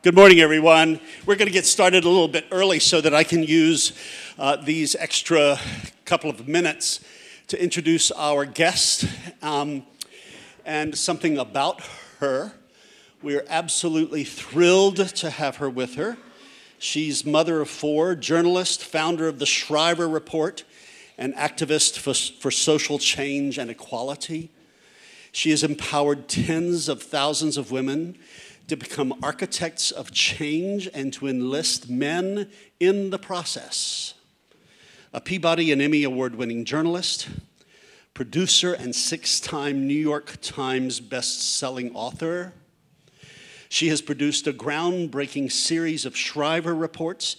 Good morning, everyone. We're going to get started a little bit early so that I can use these extra couple of minutes to introduce our guest and something about her. We are absolutely thrilled to have her with her. She's mother of four, journalist, founder of the Shriver Report, and activist for social change and equality. She has empowered tens of thousands of women to become architects of change and to enlist men in the process. A Peabody and Emmy Award-winning journalist, producer, and six-time New York Times best-selling author. She has produced a groundbreaking series of Shriver reports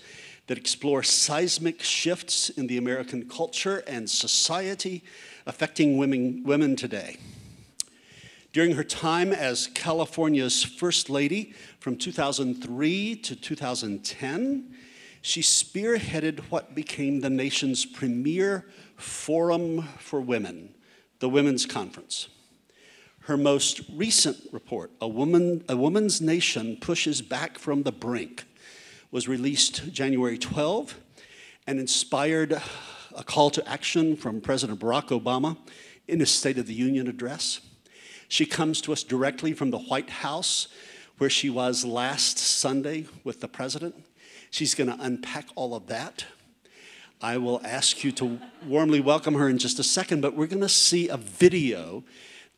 that explore seismic shifts in the American culture and society affecting women today. During her time as California's First Lady from 2003 to 2010, she spearheaded what became the nation's premier forum for women, the Women's Conference. Her most recent report, A Woman's Nation Pushes Back from the Brink, was released January 12 and inspired a call to action from President Barack Obama in his State of the Union address. She comes to us directly from the White House, where she was last Sunday with the president. She's going to unpack all of that. I will ask you to warmly welcome her in just a second, but we're going to see a video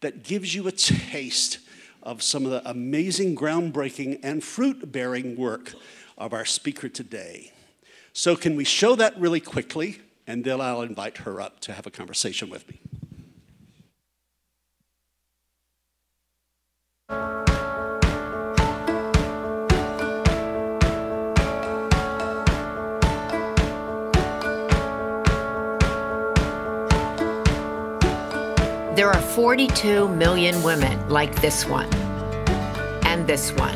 that gives you a taste of some of the amazing, groundbreaking, and fruit-bearing work of our speaker today. So can we show that really quickly, and then I'll invite her up to have a conversation with me. There are 42 million women like this one, and this one,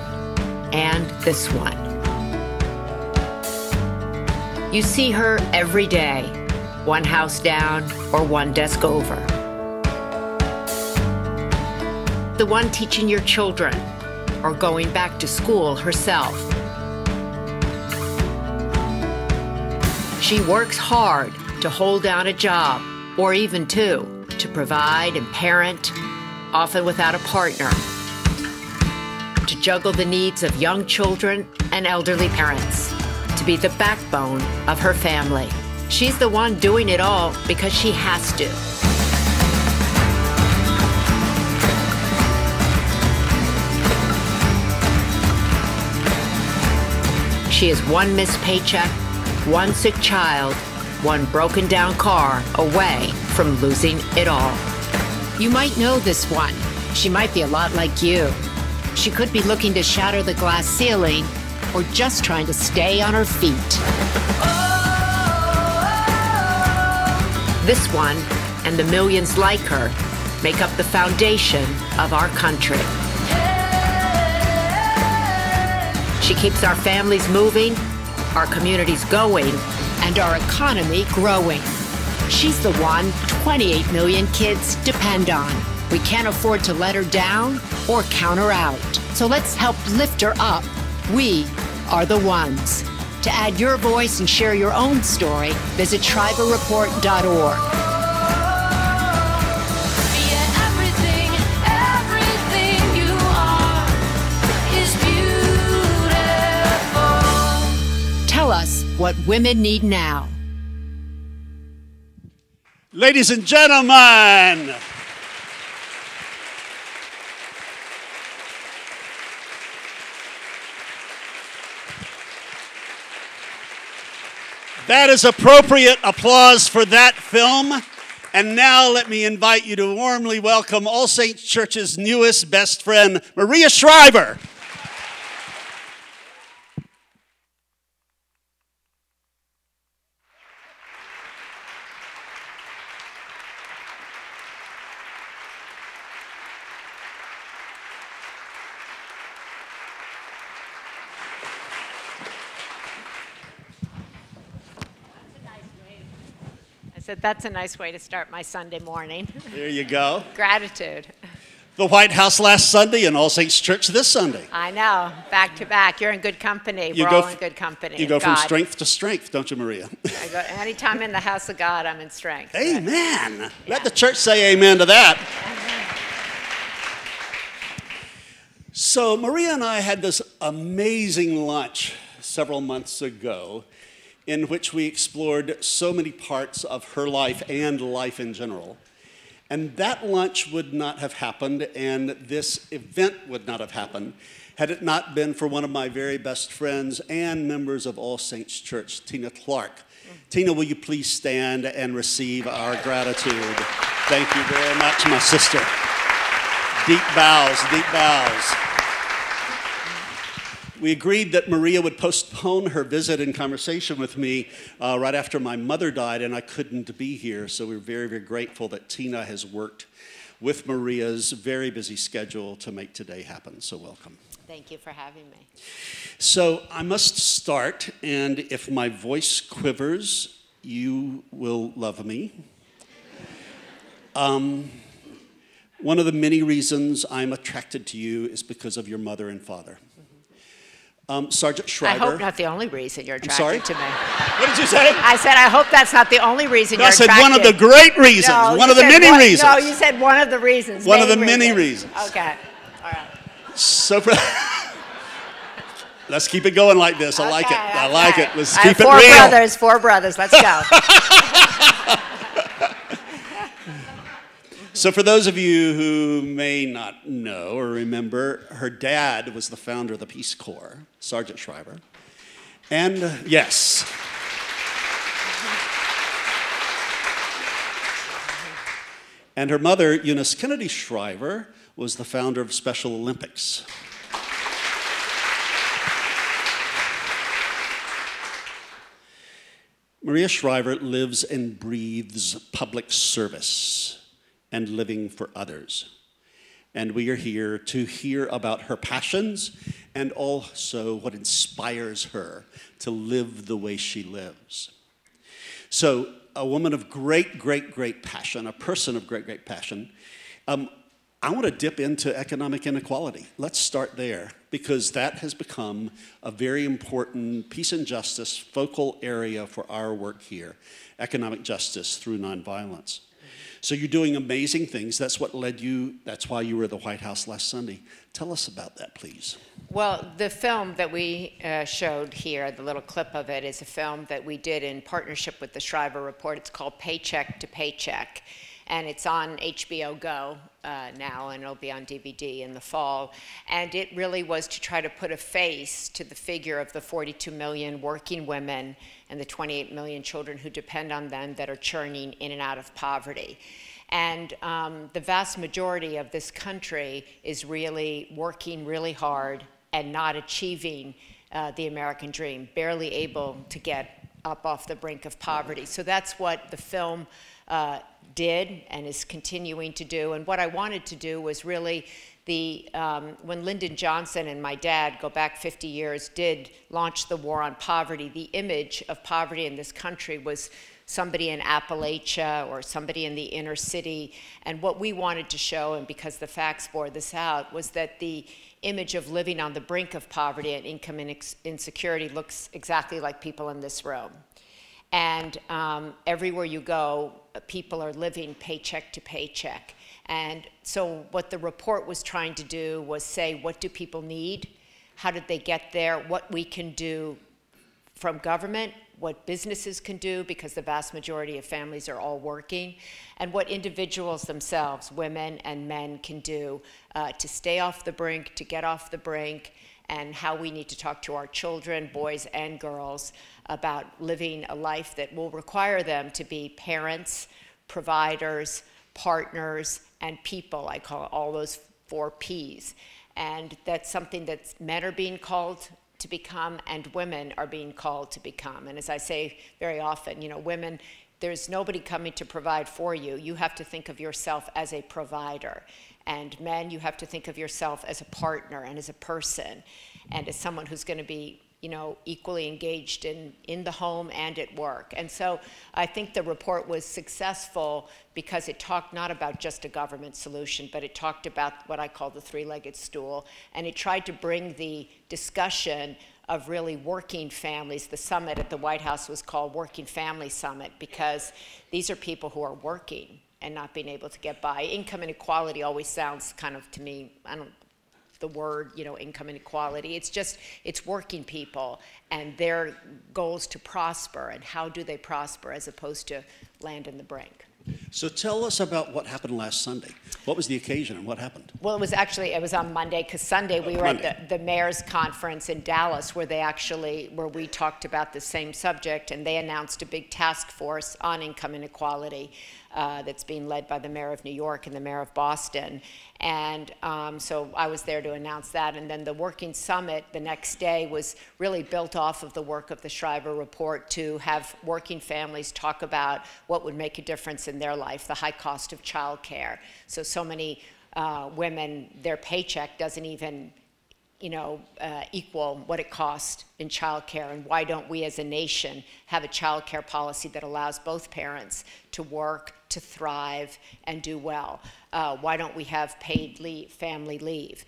and this one. You see her every day, one house down or one desk over. The one teaching your children or going back to school herself. She works hard to hold down a job, or even two, to provide and parent, often without a partner, to juggle the needs of young children and elderly parents, to be the backbone of her family. She's the one doing it all because she has to. She is one missed paycheck, one sick child, one broken down car away from losing it all. You might know this one. She might be a lot like you. She could be looking to shatter the glass ceiling or just trying to stay on her feet. This one and the millions like her make up the foundation of our country. She keeps our families moving, our communities going, and our economy growing. She's the one 28 million kids depend on. We can't afford to let her down or count her out. So let's help lift her up. We are the ones. To add your voice and share your own story, visit shriverreport.org. Tell us what women need now. Ladies and gentlemen, that is appropriate applause for that film. And now let me invite you to warmly welcome All Saints Church's newest best friend, Maria Shriver. I said, that's a nice way to start my Sunday morning. There you go. Gratitude. The White House last Sunday and All Saints Church this Sunday. I know, back to back. You're in good company. We're all in good company. You go from strength to strength, don't you, Maria? I go, anytime in the house of God, I'm in strength. Amen. Yeah. Let the church say amen to that. So Maria and I had this amazing lunch several months ago in which we explored so many parts of her life and life in general. And that lunch would not have happened, and this event would not have happened, had it not been for one of my very best friends and members of All Saints Church, Tina Clark. Tina, will you please stand and receive our gratitude? Thank you very much, my sister. Deep bows, deep bows. We agreed that Maria would postpone her visit and conversation with me right after my mother died, and I couldn't be here. So we're very, very grateful that Tina has worked with Maria's very busy schedule to make today happen. So welcome. Thank you for having me. So I must start, and if my voice quivers, you will love me. One of the many reasons I'm attracted to you is because of your mother and father. Sergeant Shriver. I hope not the only reason you're attracted to me. What did you say? I said, I hope that's not the only reason you're attracted. I said one of the great reasons. No, one of the many reasons. No, you said one of the reasons. One of the many reasons. Okay. All right. So let's keep it going like this. I like it. I like it. Let's keep it real. Four brothers. Let's go. So for those of you who may not know or remember, her dad was the founder of the Peace Corps, Sergeant Shriver. And yes. And her mother, Eunice Kennedy Shriver, was the founder of Special Olympics. Maria Shriver lives and breathes public service and living for others. And we are here to hear about her passions and also what inspires her to live the way she lives. So, a woman of great, great, great passion, a person of great, great passion. I want to dip into economic inequality. Let's start there, because that has become a very important peace and justice focal area for our work here, economic justice through nonviolence. So you're doing amazing things. That's what led you, that's why you were at the White House last Sunday. Tell us about that, please. Well, the film that we showed here, the little clip of it, is a film that we did in partnership with the Shriver Report. It's called Paycheck to Paycheck. And it's on HBO Go now, and it'll be on DVD in the fall. And it really was to try to put a face to the figure of the 42 million working women and the 28 million children who depend on them that are churning in and out of poverty. And the vast majority of this country is really working really hard and not achieving the American dream, barely able to get up off the brink of poverty. So that's what the film did and is continuing to do. And what I wanted to do was really when Lyndon Johnson and my dad, go back 50 years, did launch the war on poverty, the image of poverty in this country was somebody in Appalachia or somebody in the inner city. And what we wanted to show, and because the facts bore this out, was that the image of living on the brink of poverty and income insecurity looks exactly like people in this room. And everywhere you go, people are living paycheck to paycheck. And so what the report was trying to do was say, what do people need? How did they get there? What we can do from government, what businesses can do, because the vast majority of families are all working, and what individuals themselves, women and men, can do to stay off the brink, to get off the brink, and how we need to talk to our children, boys and girls, about living a life that will require them to be parents, providers, partners, and people. I call it all those 4 Ps. And that's something that men are being called to become and women are being called to become. And as I say very often, you know, women, there's nobody coming to provide for you. You have to think of yourself as a provider. And men, you have to think of yourself as a partner and as a person. and as someone who's going to be, you know, equally engaged in the home and at work. And so I think the report was successful because it talked not about just a government solution, but it talked about what I call the three-legged stool, and it tried to bring the discussion of really working families. The summit at the White House was called Working Family Summit because these are people who are working and not being able to get by. Income inequality always sounds kind of, to me, the word, you know, income inequality. It's just, it's working people and their goals to prosper, and how do they prosper as opposed to land in the brink. So tell us about what happened last Sunday. What was the occasion and what happened? Well, it was on Monday, because Sunday we were at the mayor's conference in Dallas where we talked about the same subject, and they announced a big task force on income inequality that's being led by the mayor of New York and the mayor of Boston. And so I was there to announce that. And then the working summit the next day was really built off of the work of the Shriver report to have working families talk about what would make a difference in their life, the high cost of childcare. So many women, their paycheck doesn't even equal what it costs in childcare, and why don't we as a nation have a childcare policy that allows both parents to work, to thrive, and do well? Why don't we have paid leave, family leave,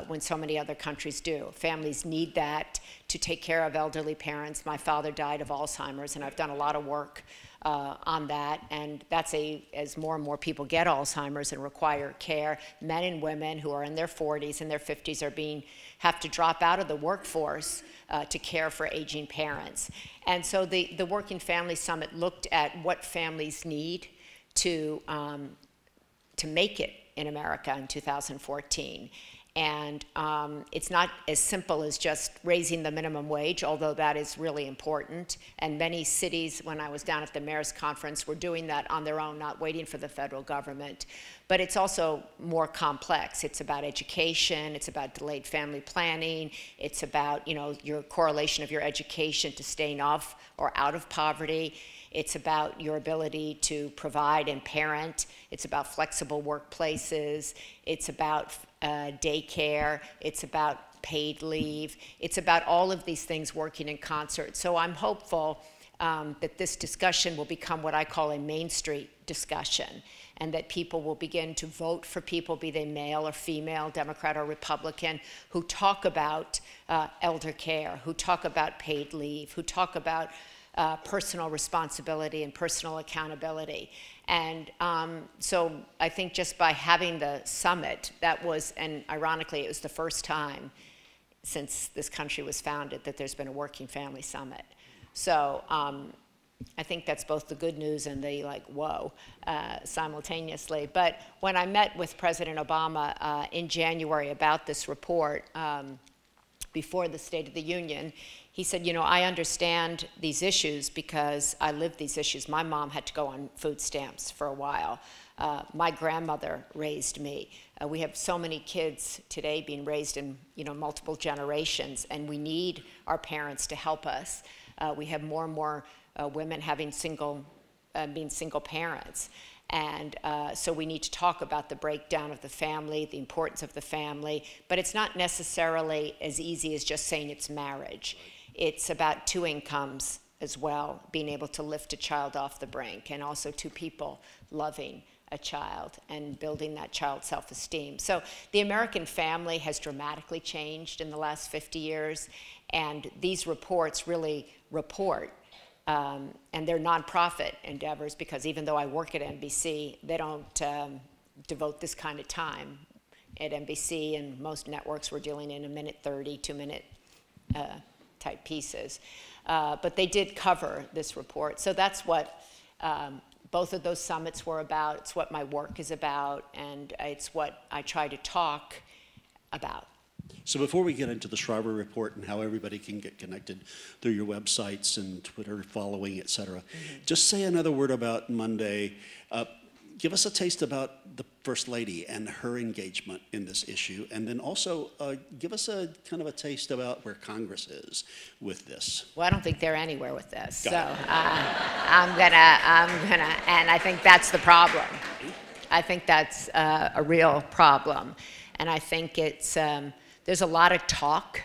when so many other countries do? Families need that to take care of elderly parents. My father died of Alzheimer's, and I've done a lot of work on that, and that's as more and more people get Alzheimer's and require care, men and women who are in their 40s and their 50s have to drop out of the workforce to care for aging parents. And so the Working Family Summit looked at what families need to make it in America in 2014. And it's not as simple as just raising the minimum wage, although that is really important. And many cities, when I was down at the mayor's conference, were doing that on their own, not waiting for the federal government. But it's also more complex. It's about education. It's about delayed family planning. It's about, your correlation of your education to staying off or out of poverty. It's about your ability to provide and parent. It's about flexible workplaces. It's about daycare. It's about paid leave. It's about all of these things working in concert. So I'm hopeful that this discussion will become what I call a Main Street discussion, and that people will begin to vote for people, be they male or female, Democrat or Republican, who talk about elder care, who talk about paid leave, who talk about personal responsibility and personal accountability. And so I think just by having the summit, and ironically, it was the first time since this country was founded that there's been a Working Family Summit. So I think that's both the good news and the whoa simultaneously. But when I met with President Obama in January about this report, before the State of the Union, he said, I understand these issues because I lived these issues. My mom had to go on food stamps for a while. My grandmother raised me. We have so many kids today being raised in multiple generations, and we need our parents to help us. We have more and more women having being single parents. And so we need to talk about the breakdown of the family, the importance of the family, but it's not necessarily as easy as just saying it's marriage. It's about two incomes as well, being able to lift a child off the brink, and also two people loving a child and building that child's self-esteem. So the American family has dramatically changed in the last 50 years, and these reports really report. And they're nonprofit endeavors, because even though I work at NBC, they don't devote this kind of time. At NBC and most networks, we're dealing in 1:30, 2-minute type pieces. But they did cover this report. So that's what both of those summits were about. It's what my work is about, and it's what I try to talk about. So before we get into the Shriver report and how everybody can get connected through your websites and Twitter following, et cetera, just say another word about Monday. Give us a taste about the First Lady and her engagement in this issue, and then also give us a kind of a taste about where Congress is with this. Well, I don't think they're anywhere with this, so I'm gonna, and I think that's the problem. I think that's a real problem, and I think it's there's a lot of talk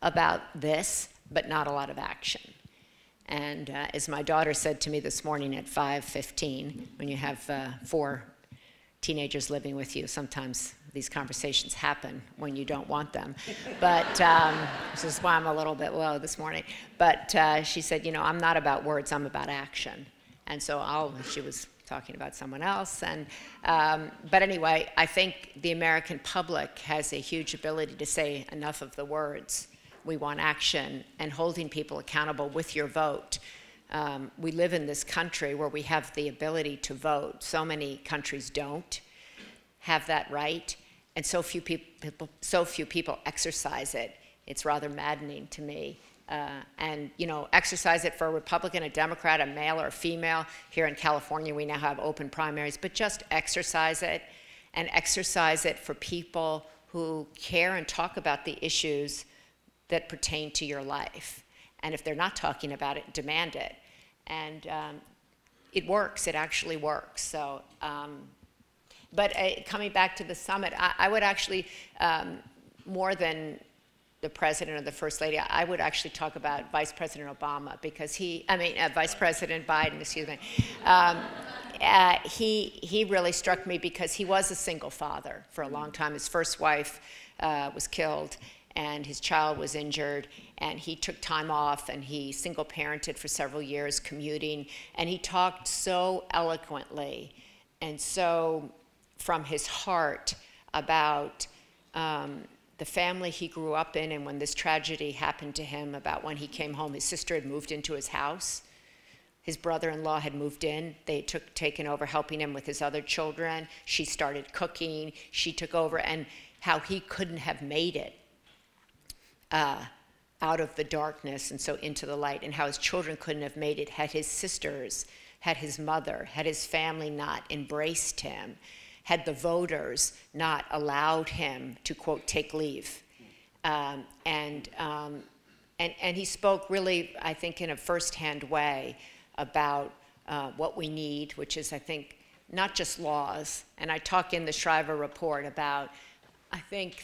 about this, but not a lot of action. And as my daughter said to me this morning at 5:15, when you have 4 teenagers living with you, sometimes these conversations happen when you don't want them. But this is why I'm a little bit low this morning. But she said, you know, I'm not about words, I'm about action. And so she was talking about someone else. And but anyway, I think the American public has a huge ability to say enough of the words. We want action and holding people accountable with your vote. We live in this country where we have the ability to vote. So many countries don't have that right, and so few people exercise it. It's rather maddening to me. And you know, exercise it for a Republican, a Democrat, a male or a female. Here in California, we now have open primaries, but just exercise it, and exercise it for people who care and talk about the issues that pertain to your life. And if they're not talking about it, demand it. And it works, it actually works. So, but coming back to the summit, I would actually, more than the president or the first lady, I would actually talk about Vice President Obama, because Vice President Biden, excuse me. He really struck me because he was a single father for a long time. His first wife was killed, and his child was injured, and he took time off, and he single parented for several years, commuting, and he talked so eloquently and so from his heart about the family he grew up in, and when this tragedy happened to him, about when he came home, his sister had moved into his house. His brother-in-law had moved in. They taken over helping him with his other children. She started cooking. She took over, and how he couldn't have made it out of the darkness and so into the light, and how his children couldn't have made it had his sisters, had his mother, had his family not embraced him, had the voters not allowed him to, quote, take leave. And he spoke really, I think, in a firsthand way about what we need, which is, I think, not just laws. And I talk in the Shriver report about, I think,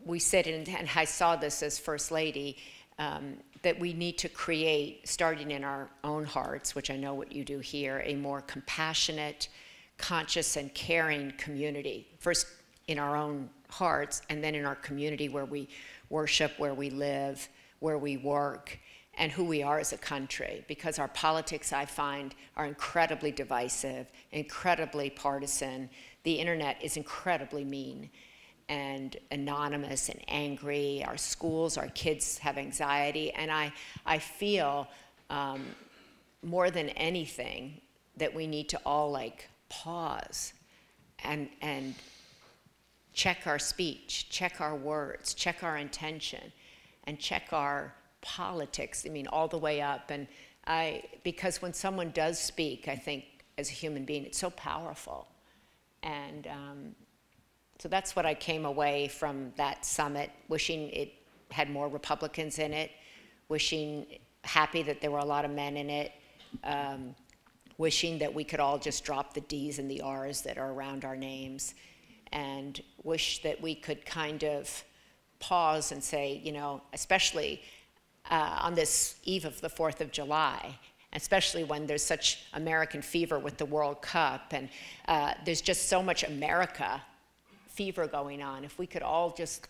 we said, and I saw this as First Lady, that we need to create, starting in our own hearts, which I know what you do here, a more compassionate, conscious, and caring community. First in our own hearts, and then in our community where we worship, where we live, where we work, and who we are as a country. Because our politics, I find, are incredibly divisive, incredibly partisan. The internet is incredibly mean and anonymous and angry. Our schools, our kids have anxiety. And I feel more than anything that we need to all pause and check our speech, check our words, check our intention, and check our politics, all the way up. And because when someone does speak, I think as a human being, it's so powerful. And so that's what I came away from that summit, wishing it had more Republicans in it, happy that there were a lot of men in it, wishing that we could all just drop the D's and the R's that are around our names, and wish that we could kind of pause and say, especially on this eve of the 4th of July, especially when there's such American fever with the World Cup, and there's just so much America fever going on. If we could all just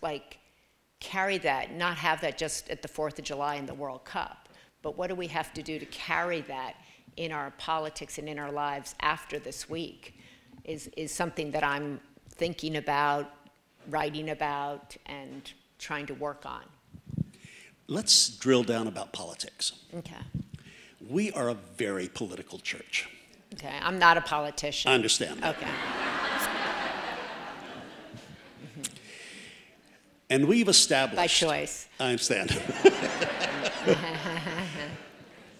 carry that, not have that just at the 4th of July and the World Cup, but what do we have to do to carry that in our politics and in our lives after this week is something that I'm thinking about, writing about, and trying to work on. Let's drill down about politics. Okay. We are a very political church. Okay, I'm not a politician. I understand that. Okay. And we've established... By choice. I understand.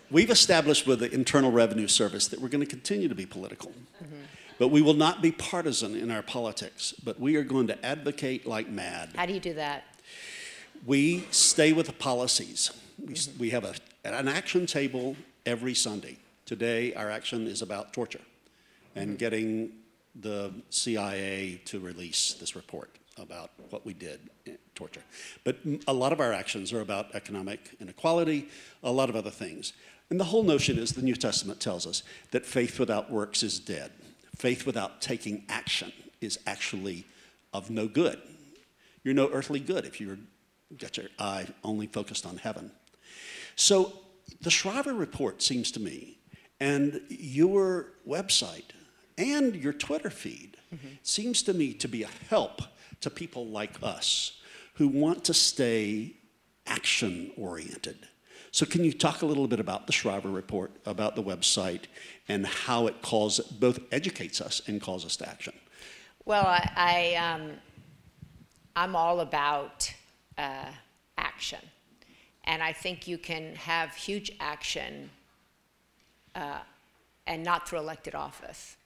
We've established with the Internal Revenue Service that we're going to continue to be political. Mm-hmm. But we will not be partisan in our politics, but we are going to advocate like mad. How do you do that? We stay with the policies. We have an action table every Sunday. Today, our action is about torture and getting the CIA to release this report. about what we did, torture. But a lot of our actions are about economic inequality, a lot of other things. And the whole notion is the New Testament tells us that faith without works is dead. Faith without taking action is actually of no good. You're no earthly good if you've got your eye only focused on heaven. So the Shriver Report seems to me, and your website and your Twitter feed seems to me to be a help to people like us who want to stay action-oriented. So can you talk a little bit about the Shriver Report, about the website, and how it both educates us and calls us to action? Well, I'm all about action. And I think you can have huge action and not through elected office.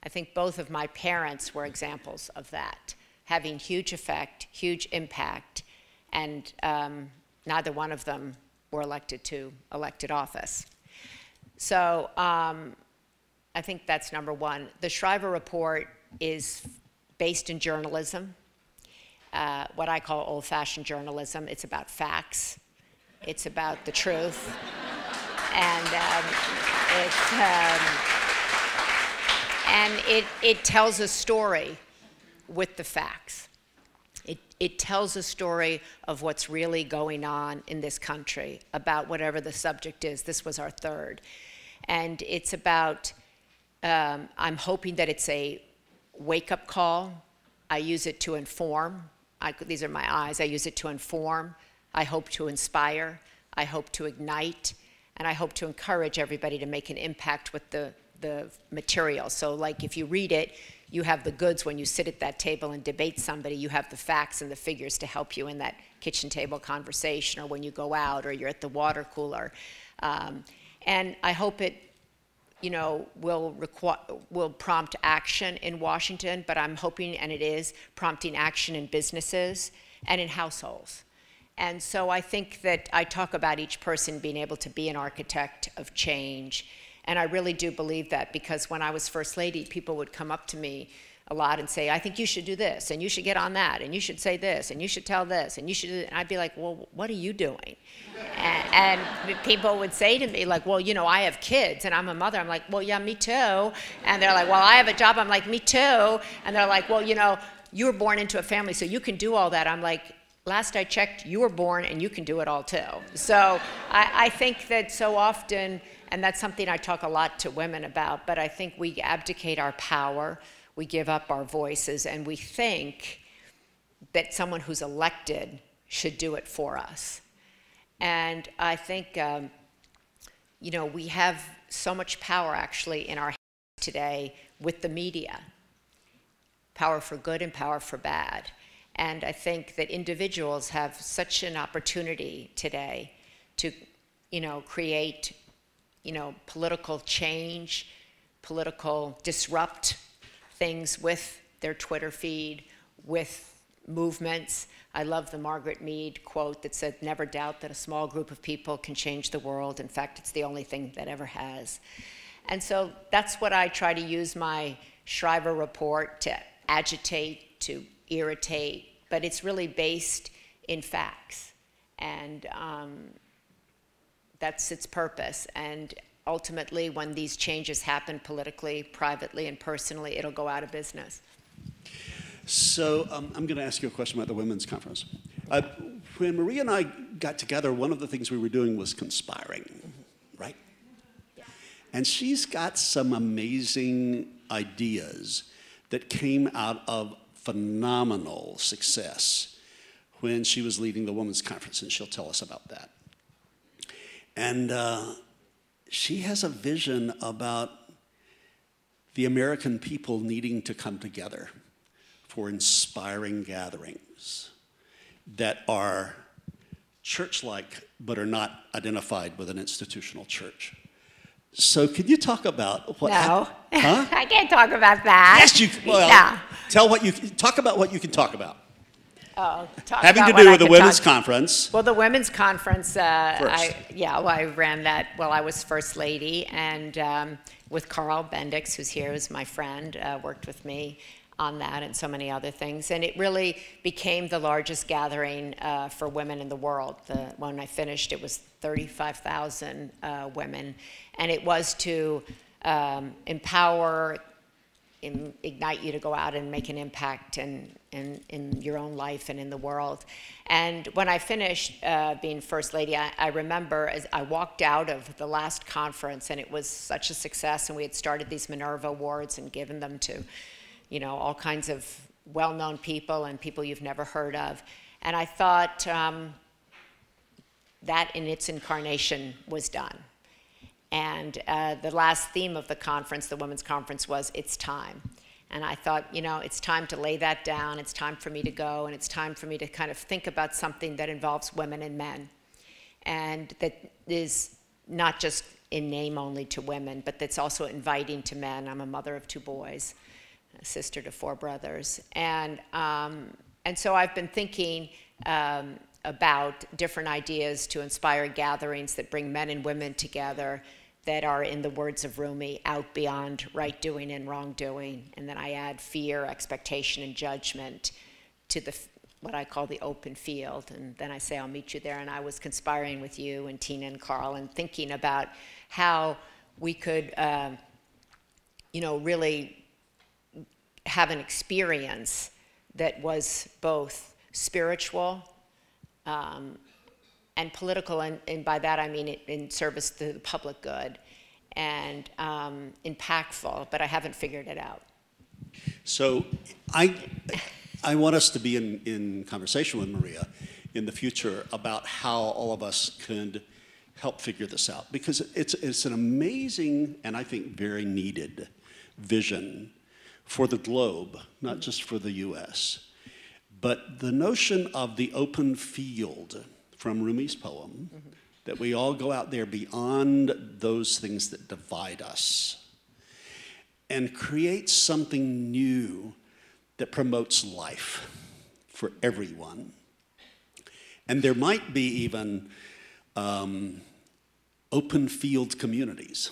I think both of my parents were examples of that, having huge effect, huge impact, and neither one of them were elected to elected office. So I think that's number one. The Shriver Report is based in journalism, what I call old-fashioned journalism. It's about facts. It's about the truth. And it tells a story with the facts. It tells a story of what's really going on in this country about whatever the subject is. This was our third. And it's about, I'm hoping that it's a wake-up call. I use it to inform. These are my eyes. I use it to inform. I hope to inspire. I hope to ignite. And I hope to encourage everybody to make an impact with the material. So like if you read it, you have the goods when you sit at that table and debate somebody. You have the facts and the figures to help you in that kitchen table conversation, or when you go out, or you're at the water cooler. And I hope it, you know, will prompt action in Washington, but I'm hoping, and it is, prompting action in businesses and in households. And so I think that I talk about each person being able to be an architect of change. And I really do believe that, because when I was First Lady, people would come up to me a lot and say, I think you should do this, and you should get on that, and you should say this, and you should tell this, and you should do that. And I'd be like, well, what are you doing? And people would say to me, like, well, you know, I have kids, and I'm a mother. I'm like, well, yeah, me too. And they're like, well, I have a job. I'm like, me too. And they're like, well, you know, you were born into a family, so you can do all that. I'm like, last I checked, you were born, and you can do it all too. So I think that so often, and that's something I talk a lot to women about, but I think we abdicate our power, we give up our voices, and we think that someone who's elected should do it for us. And I think, you know, we have so much power actually in our hands today with the media. Power for good and power for bad. And I think that individuals have such an opportunity today to, you know, create, you know, political change, disrupt things with their Twitter feed, with movements. I love the Margaret Mead quote that said, never doubt that a small group of people can change the world. In fact, it's the only thing that ever has. And so that's what I try to use my Shriver Report to agitate, to irritate, but it's really based in facts. And that's its purpose. And ultimately, when these changes happen politically, privately, and personally, it'll go out of business. So I'm going to ask you a question about the Women's Conference. When Maria and I got together, one of the things we were doing was conspiring, right? Yeah. And she's got some amazing ideas that came out of phenomenal success when she was leading the Women's Conference, and she'll tell us about that. And she has a vision about the American people needing to come together for inspiring gatherings that are church-like but are not identified with an institutional church. So can you talk about what No, huh? I can't talk about that. Yes, you can. Well, yeah. Talk about what you can talk about. Oh, having to do with the Women's Conference. Well, the Women's Conference, First. I ran that while I was First Lady, and with Carl Bendix, who's here, who's my friend, worked with me. on that and so many other things. And it really became the largest gathering for women in the world. When I finished, it was 35,000 women. And it was to empower, ignite you to go out and make an impact in your own life and in the world. And when I finished being First Lady, I remember as I walked out of the last conference, and it was such a success, and we had started these Minerva Awards and given them to, you know, all kinds of well-known people and people you've never heard of. And I thought that in its incarnation was done. And the last theme of the conference, the women's conference, was "It's time." And I thought, you know, it's time to lay that down. It's time for me to go, and it's time for me to kind of think about something that involves women and men, and that is not just in name only to women, but that's also inviting to men. I'm a mother of 2 boys, a sister to 4 brothers, and so I've been thinking about different ideas to inspire gatherings that bring men and women together, that are, in the words of Rumi, out beyond right doing and wrongdoing. And then I add fear, expectation, and judgment to what I call the open field. And then I say, I'll meet you there. And I was conspiring with you and Tina and Carl and thinking about how we could, you know, really have an experience that was both spiritual and political, and by that I mean it in service to the public good, and impactful, but I haven't figured it out. So I want us to be in conversation with Maria in the future about how all of us could help figure this out, because it's an amazing and I think very needed vision for the globe, not just for the US. But the notion of the open field from Rumi's poem, that we all go out there beyond those things that divide us and create something new that promotes life for everyone. And there might be even open field communities,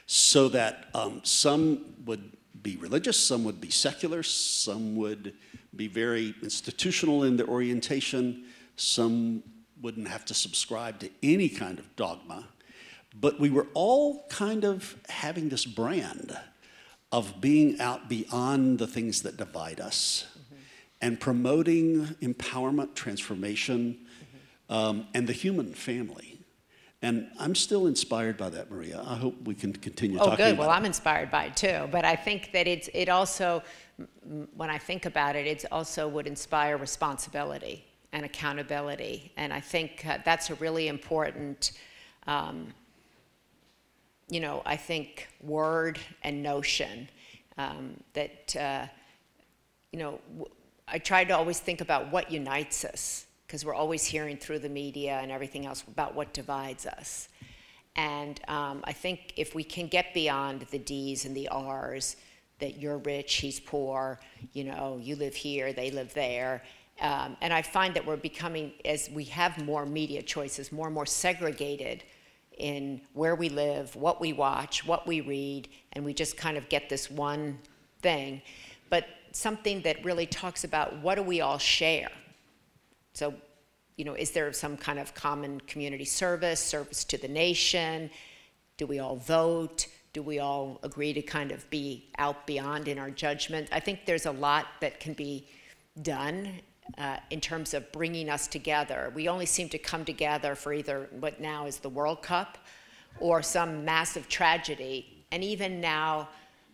so that some would be religious, some would be secular, some would be very institutional in their orientation, some wouldn't have to subscribe to any kind of dogma, but we were all kind of having this brand of being out beyond the things that divide us and promoting empowerment, transformation, and the human family. And I'm still inspired by that, Maria. I hope we can continue talking about it. Oh, good. Well, I'm inspired by it too. But I think that it also, when I think about it, it also would inspire responsibility and accountability. And I think that's a really important, you know, I think word and notion that, you know, I try to always think about what unites us, because we're always hearing through the media and everything else about what divides us. And I think if we can get beyond the D's and the R's, that you're rich, he's poor, you know, you live here, they live there. And I find that we're becoming, as we have more media choices, more and more segregated in where we live, what we watch, what we read, and we just kind of get this one thing. But something that really talks about what do we all share? So, you know, is there some kind of common community service to the nation? Do we all vote? Do we all agree to kind of be out beyond in our judgment? I think there's a lot that can be done in terms of bringing us together. We only seem to come together for either what now is the World Cup or some massive tragedy. And even now,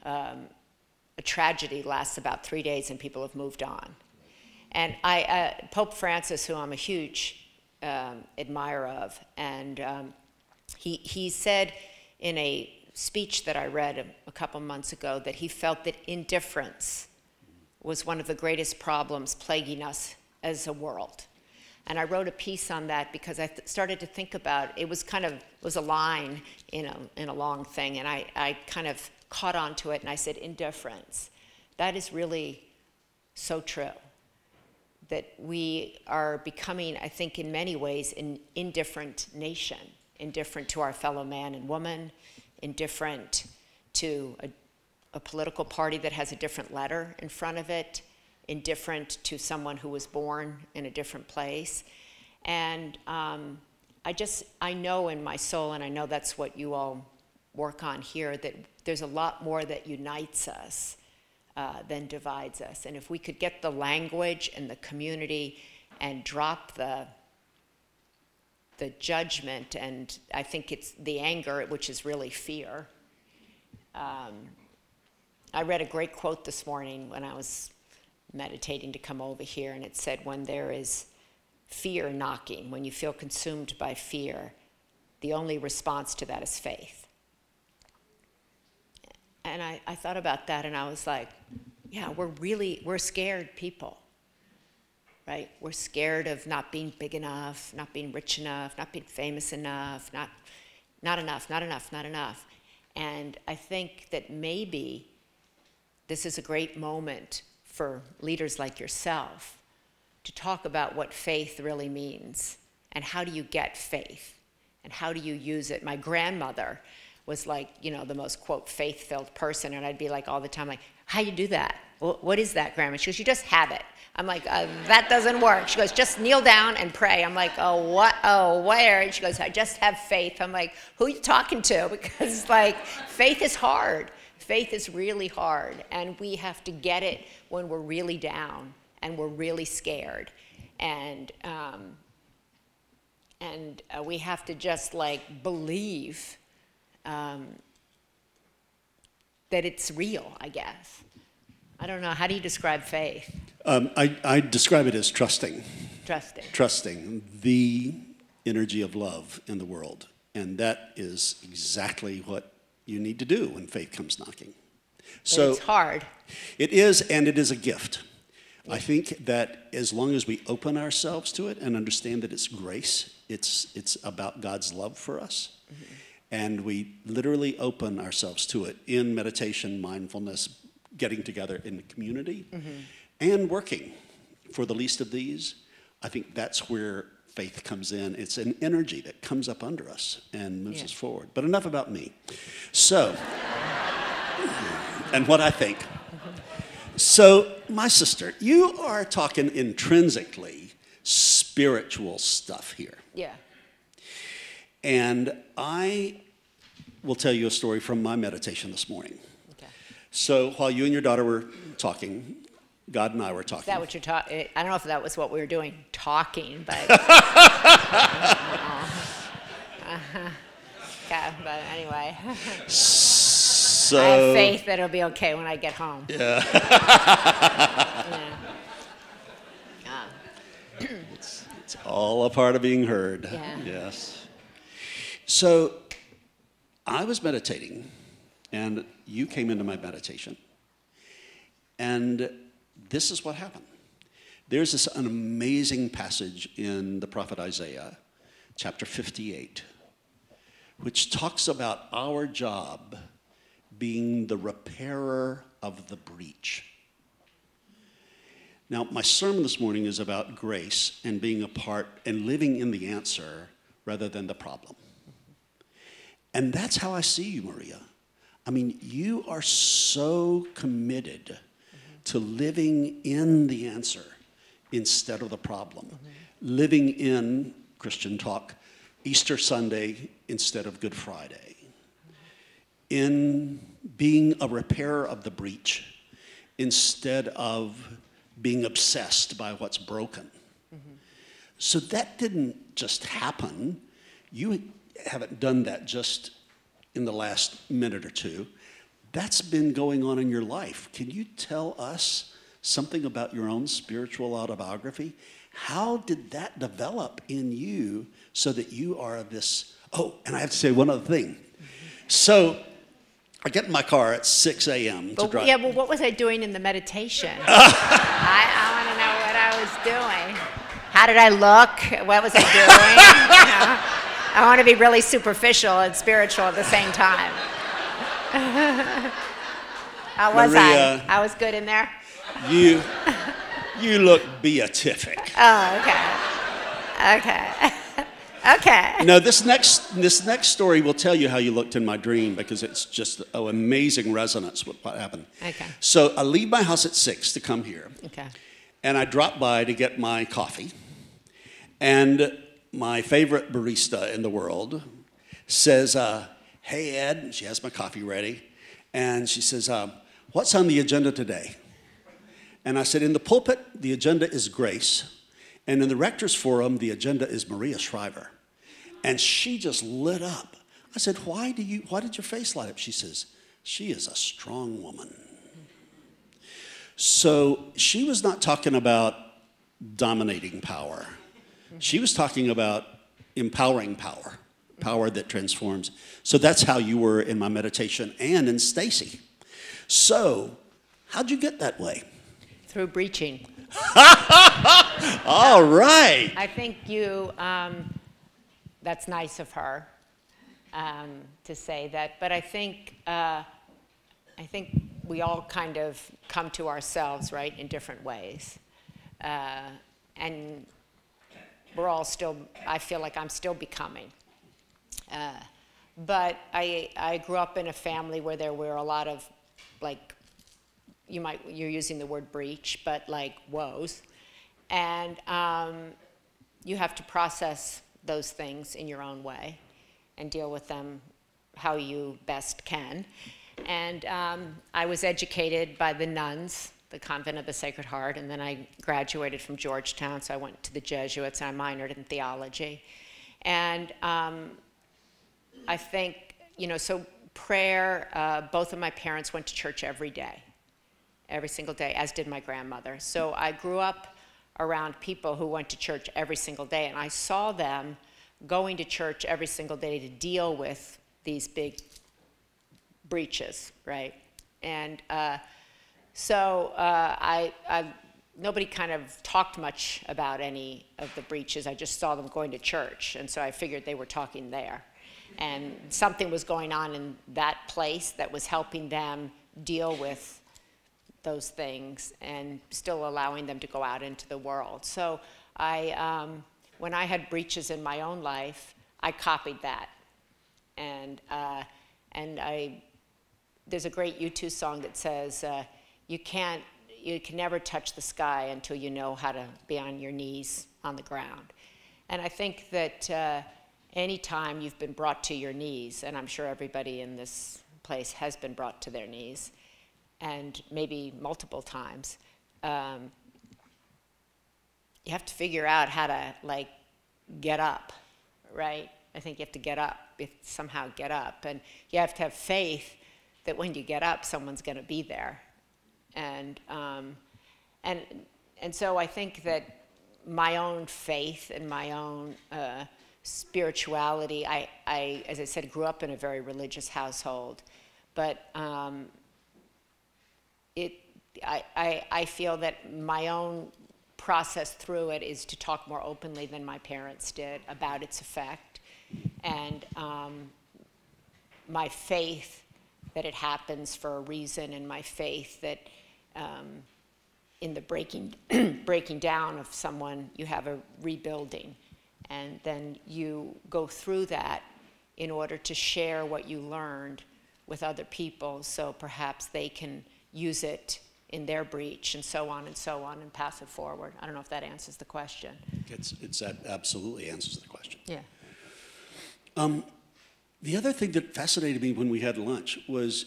a tragedy lasts about 3 days and people have moved on. And Pope Francis, who I'm a huge admirer of, and he said in a speech that I read a couple months ago that he felt that indifference was one of the greatest problems plaguing us as a world. And I wrote a piece on that because I started to think about, it was a line in a long thing, and I kind of caught on to it, and I said, indifference. That is really so true. That we are becoming, I think, in many ways, an indifferent nation, indifferent to our fellow man and woman, indifferent to a political party that has a different letter in front of it, indifferent to someone who was born in a different place. And I know in my soul, and I know that's what you all work on here, that there's a lot more that unites us than divides us. And if we could get the language and the community and drop the judgment, and I think it's the anger, which is really fear. I read a great quote this morning when I was meditating to come over here, and it said, when there is fear knocking, when you feel consumed by fear, the only response to that is faith. And I thought about that, and I was like, yeah, we're scared people, right? We're scared of not being big enough, not being rich enough, not being famous enough, not enough. And I think that maybe this is a great moment for leaders like yourself to talk about what faith really means, and how do you get faith, and how do you use it. My grandmother was like, you know, the most, quote, faith-filled person, and I'd be like all the time, like, how you do that? What is that, Grandma? She goes, you just have it. I'm like, that doesn't work. She goes, just kneel down and pray. I'm like, oh, what? Oh, where? And she goes, I just have faith. I'm like, who are you talking to? Because, like, faith is hard. Faith is really hard, and we have to get it when we're really down and we're really scared. And we have to just, like, believe that it's real, I guess. I don't know. How do you describe faith? I describe it as trusting. Trusting. Trusting the energy of love in the world. And that is exactly what you need to do when faith comes knocking. So it's hard. It is, and it is a gift. Yeah. I think that as long as we open ourselves to it and understand that it's grace, it's about God's love for us. Mm-hmm. And we literally open ourselves to it in meditation, mindfulness, getting together in the community, mm-hmm. and working for the least of these. I think that's where faith comes in. It's an energy that comes up under us and moves us forward. But enough about me. So, and what I think. So, my sister, you are talking intrinsically spiritual stuff here. Yeah. And I will tell you a story from my meditation this morning. Okay. So while you and your daughter were talking, God and I were talking. Is that what you're talking? I don't know if that was what we were doing, talking, but. Okay, but anyway. So. I have faith that it'll be okay when I get home. Yeah. It's all a part of being heard. Yeah. Yes. So I was meditating, and you came into my meditation, and this is what happened. There's an amazing passage in the prophet Isaiah, chapter 58, which talks about our job being the repairer of the breach. Now, my sermon this morning is about grace and being a part and living in the answer rather than the problem. And that's how I see you, Maria. I mean, you are so committed to living in the answer instead of the problem. Living in, Christian talk, Easter Sunday instead of Good Friday. In being a repairer of the breach instead of being obsessed by what's broken. So that didn't just happen. You haven't done that just in the last minute or two. That's been going on in your life. Can you tell us something about your own spiritual autobiography? How did that develop in you so that you are this? Oh, and I have to say one other thing. So I get in my car at 6 a.m. to drive. Yeah, well, what was I doing in the meditation? I want to know what I was doing. How did I look? What was I doing? You know? I want to be really superficial and spiritual at the same time. How was Maria, I? I was good in there? You look beatific. Oh, okay. Okay. Okay. No, this next story will tell you how you looked in my dream, because it's just amazing resonance with what happened. Okay. So I leave my house at 6 to come here. Okay. And I drop by to get my coffee. And my favorite barista in the world says, hey, Ed, and she has my coffee ready. And she says, what's on the agenda today? And I said, in the pulpit, the agenda is grace. And in the Rector's Forum, the agenda is Maria Shriver. And she just lit up. I said, why did your face light up? She says, she is a strong woman. So she was not talking about dominating power. She was talking about empowering power, power that transforms. So that's how you were in my meditation and in Stacy. So how'd you get that way? Through breaching. All right. I think that's nice of her to say that, but I think we all kind of come to ourselves, right, in different ways. And we're all still, I feel like I'm still becoming. But I grew up in a family where there were a lot of, like, you're using the word breach, but like woes. And you have to process those things in your own way and deal with them how you best can. And I was educated by the nuns, the Convent of the Sacred Heart, and then I graduated from Georgetown, so I went to the Jesuits, and I minored in theology. And I think, so prayer, both of my parents went to church every single day, as did my grandmother. So I grew up around people who went to church every single day, and I saw them going to church every single day to deal with these big breaches, right? And nobody kind of talked much about any of the breaches. I just saw them going to church, and so I figured they were talking there. And something was going on in that place that was helping them deal with those things and still allowing them to go out into the world. So when I had breaches in my own life, I copied that. And there's a great U2 song that says, you can never touch the sky until you know how to be on your knees on the ground. And I think that anytime you've been brought to your knees, and I'm sure everybody in this place has been brought to their knees, and maybe multiple times, you have to figure out how to, like, get up, right? I think you have to get up, somehow get up. And you have to have faith that when you get up, someone's going to be there. And so I think that my own faith and my own spirituality, I, as I said, grew up in a very religious household. But I feel that my own process through it is to talk more openly than my parents did about its effect. And my faith that it happens for a reason, and my faith that in the breaking down of someone, you have a rebuilding. And then you go through that in order to share what you learned with other people, so perhaps they can use it in their breach, and so on, and pass it forward. I don't know if that answers the question. That absolutely answers the question. Yeah. The other thing that fascinated me when we had lunch was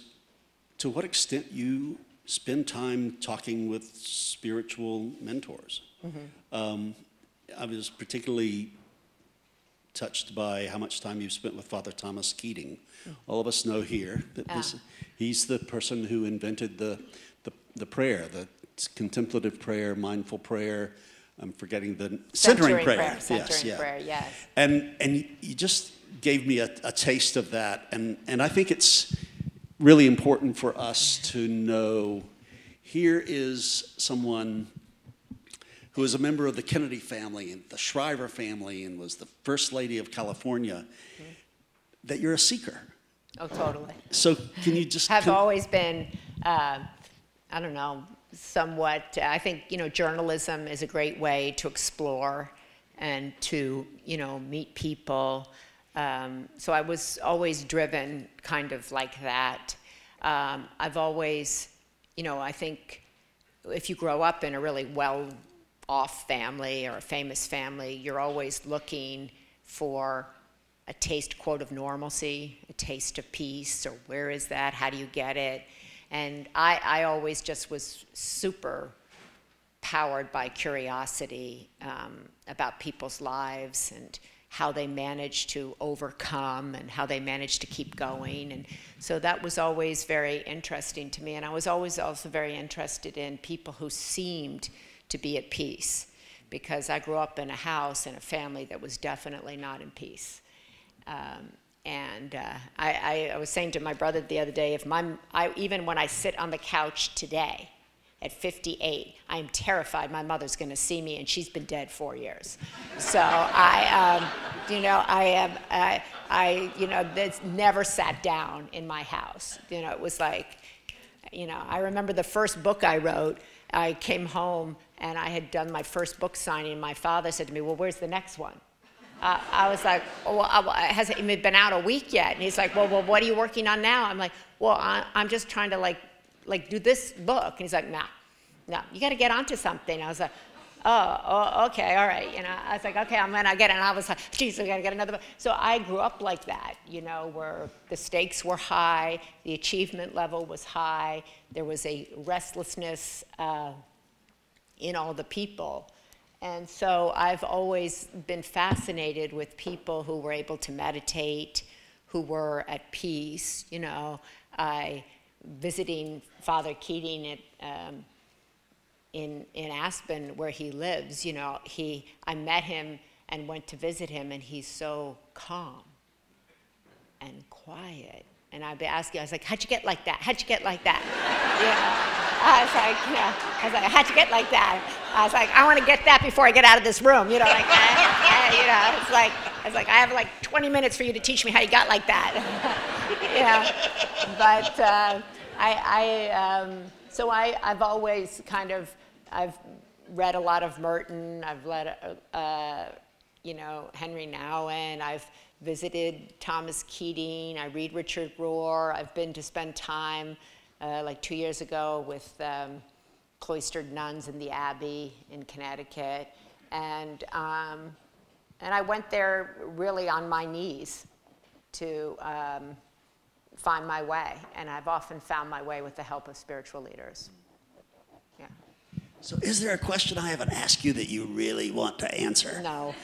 to what extent you spend time talking with spiritual mentors. Mm-hmm. I was particularly touched by how much time you've spent with Father Thomas Keating. Mm-hmm. All of us know here that he's the person who invented the prayer, the contemplative prayer, mindful prayer. I'm forgetting the centering prayer. Centering prayer, yes. And you just gave me a taste of that, and I think it's really important for us to know here is someone who is a member of the Kennedy family and the Shriver family and was the First Lady of California, mm-hmm. that you're a seeker. Oh, totally. So can you just... Have always been, I don't know, somewhat, I think, journalism is a great way to explore and to, meet people. So I was always driven kind of like that. I've always, I think if you grow up in a really well-off family or a famous family, you're always looking for a taste, quote, of normalcy, a taste of peace, or where is that, how do you get it? And I always just was super powered by curiosity about people's lives and how they managed to overcome and how they managed to keep going. And so that was always very interesting to me. And I was always also very interested in people who seemed to be at peace, because I grew up in a house and a family that was definitely not in peace. I was saying to my brother the other day, even when I sit on the couch today, at 58, I am terrified my mother's going to see me, and she's been dead 4 years. So that's never sat down in my house. It was like, I remember the first book I wrote. I came home and I had done my first book signing. My father said to me, "Well, where's the next one?" I was like, "Oh, well, it hasn't even been out a week yet." And he's like, well, what are you working on now? I'm like, "Well, I'm just trying to like do this book." And he's like, no, you got to get onto something. I was like, oh, okay, all right. I was like, okay, I'm gonna get it. And I was like, geez, we got to get another book. So I grew up like that, where the stakes were high, the achievement level was high, there was a restlessness in all the people. And so I've always been fascinated with people who were able to meditate, who were at peace. Visiting Father Keating in Aspen, where he lives, I met him and went to visit him, and he's so calm and quiet. And I'd be asking, I was like, how'd you get like that? How'd you get like that? I was like, how'd you get like that? I was like, I want to get that before I get out of this room. I was like, I have like 20 minutes for you to teach me how you got like that. But so I've always I've read a lot of Merton. I've read, Henry Nouwen. I've visited Thomas Keating. I read Richard Rohr. I've been to spend time, like 2 years ago, with cloistered nuns in the Abbey in Connecticut. And I went there really on my knees to find my way. And I've often found my way with the help of spiritual leaders. Yeah. So is there a question I haven't asked you that you really want to answer? No.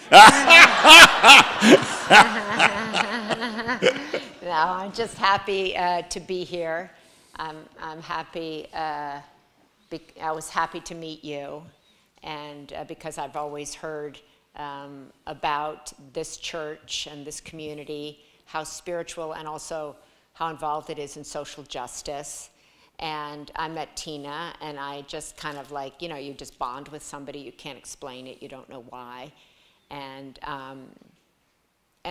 No, I'm just happy to be here. I'm happy. I was happy to meet you, and because I've always heard about this church and this community, how spiritual and also how involved it is in social justice. And I met Tina, and I just kind of like, you just bond with somebody, you can't explain it, you don't know why. And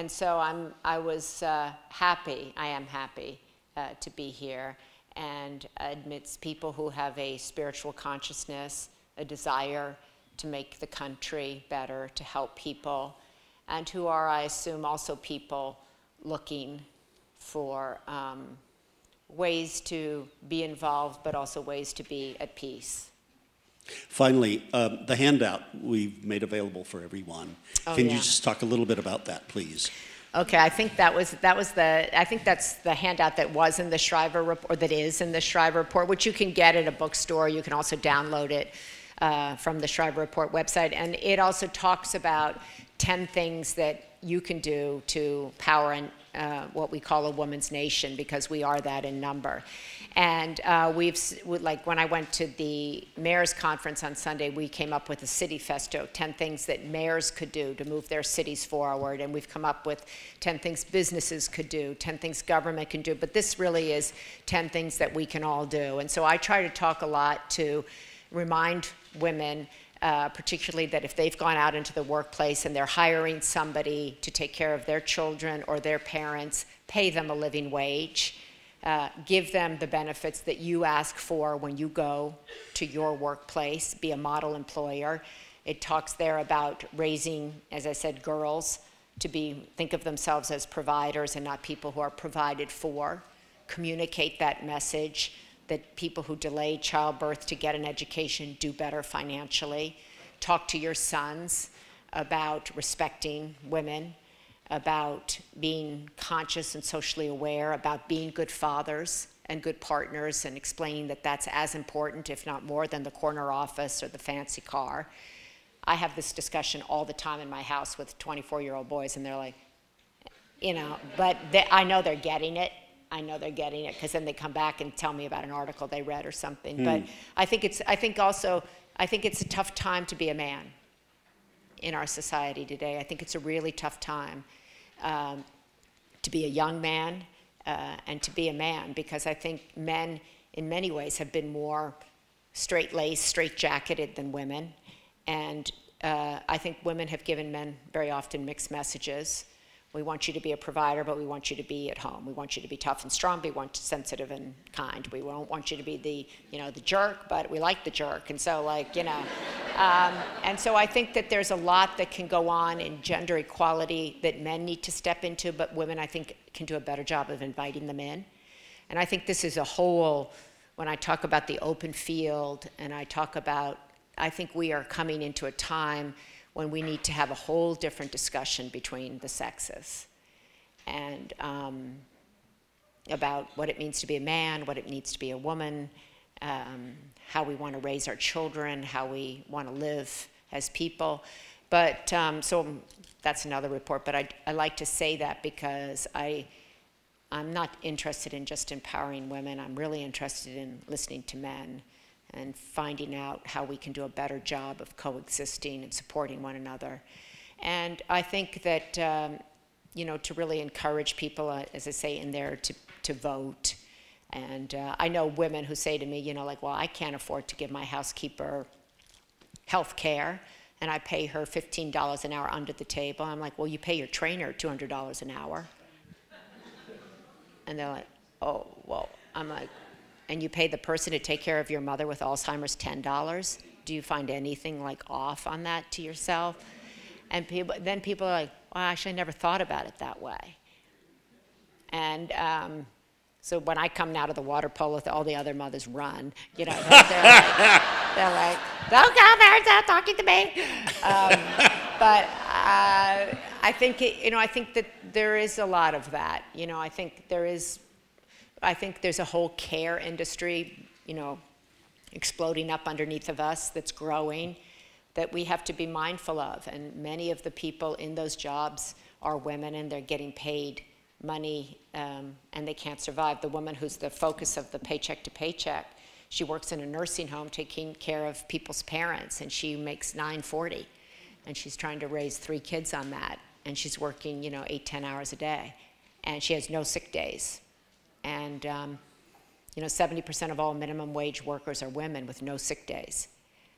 so I was happy, I am happy to be here, and amidst people who have a spiritual consciousness, a desire to make the country better, to help people, and who are, I assume, also people looking for ways to be involved, but also ways to be at peace. Finally, the handout we've made available for everyone. Can you just talk a little bit about that, please? Okay, I think that's the handout that was in the Shriver report, or that is in the Shriver report, which you can get at a bookstore. You can also download it from the Shriver report website. And it also talks about 10 things that you can do to power what we call a woman's nation, because we are that in number. And like when I went to the mayor's conference on Sunday, we came up with a city festo, 10 things that mayors could do to move their cities forward. And we've come up with 10 things businesses could do, 10 things government can do. But this really is 10 things that we can all do. And so I try to talk a lot to remind women, particularly that if they've gone out into the workplace and they're hiring somebody to take care of their children or their parents, pay them a living wage. Give them the benefits that you ask for when you go to your workplace. Be a model employer. It talks there about raising, as I said, girls to think of themselves as providers and not people who are provided for. Communicate that message that people who delay childbirth to get an education do better financially. Talk to your sons about respecting women, about being conscious and socially aware, about being good fathers and good partners, and explaining that that's as important, if not more, than the corner office or the fancy car. I have this discussion all the time in my house with 24-year-old boys, and they're like, you know, but I know they're getting it. I know they're getting it, because then they come back and tell me about an article they read or something. But I think it's a tough time to be a man in our society today. I think it's a really tough time to be a young man and to be a man, because I think men in many ways have been more straight-laced, straight-jacketed than women. And I think women have given men very often mixed messages. We want you to be a provider, but we want you to be at home. We want you to be tough and strong, but we want you sensitive and kind. We don't want you to be the jerk, but we like the jerk. And so, and so I think that there's a lot that can go on in gender equality that men need to step into, but women, I think, can do a better job of inviting them in. And I think this is a whole, when I talk about the open field, and I think we are coming into a time when we need to have a whole different discussion between the sexes, and about what it means to be a man, what it means to be a woman, how we want to raise our children, how we want to live as people. But so that's another report, but I like to say that because I'm not interested in just empowering women. I'm really interested in listening to men and finding out how we can do a better job of coexisting and supporting one another. And I think that, to really encourage people, as I say in there, to vote. And I know women who say to me, well, I can't afford to give my housekeeper health care, and I pay her $15 an hour under the table. I'm like, well, you pay your trainer $200 an hour. And they're like, oh, well, I'm like, and you pay the person to take care of your mother with Alzheimer's $10, do you find anything off on that to yourself? And then people are like, well, actually, I never thought about it that way. And so when I come out of the water polo, all the other mothers run. They're like, don't come there, stop talking to me. But I think I think that there is a lot of that. I think there's a whole care industry, exploding up underneath of us that's growing, that we have to be mindful of. And many of the people in those jobs are women, and they're getting paid money, and they can't survive. The woman who's the focus of the Paycheck to Paycheck, she works in a nursing home taking care of people's parents, and she makes $9.40, and she's trying to raise 3 kids on that, and she's working 8-10 hours a day, and she has no sick days. And 70% of all minimum wage workers are women with no sick days.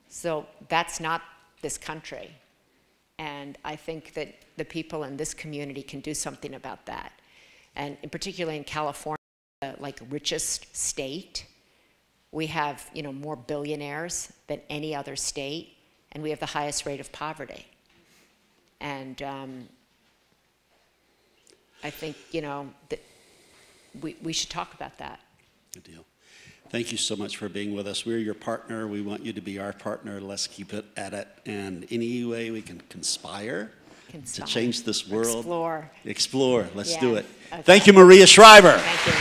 So that's not this country. And I think that the people in this community can do something about that. And particularly in California, the richest state, we have more billionaires than any other state, and we have the highest rate of poverty. And I think that we should talk about that. Good deal. Thank you so much for being with us. We're your partner. We want you to be our partner. Let's keep it at it. And any way we can conspire to change this world. Explore. Explore. Let's do it. Okay. Thank you, Maria Shriver. Thank you.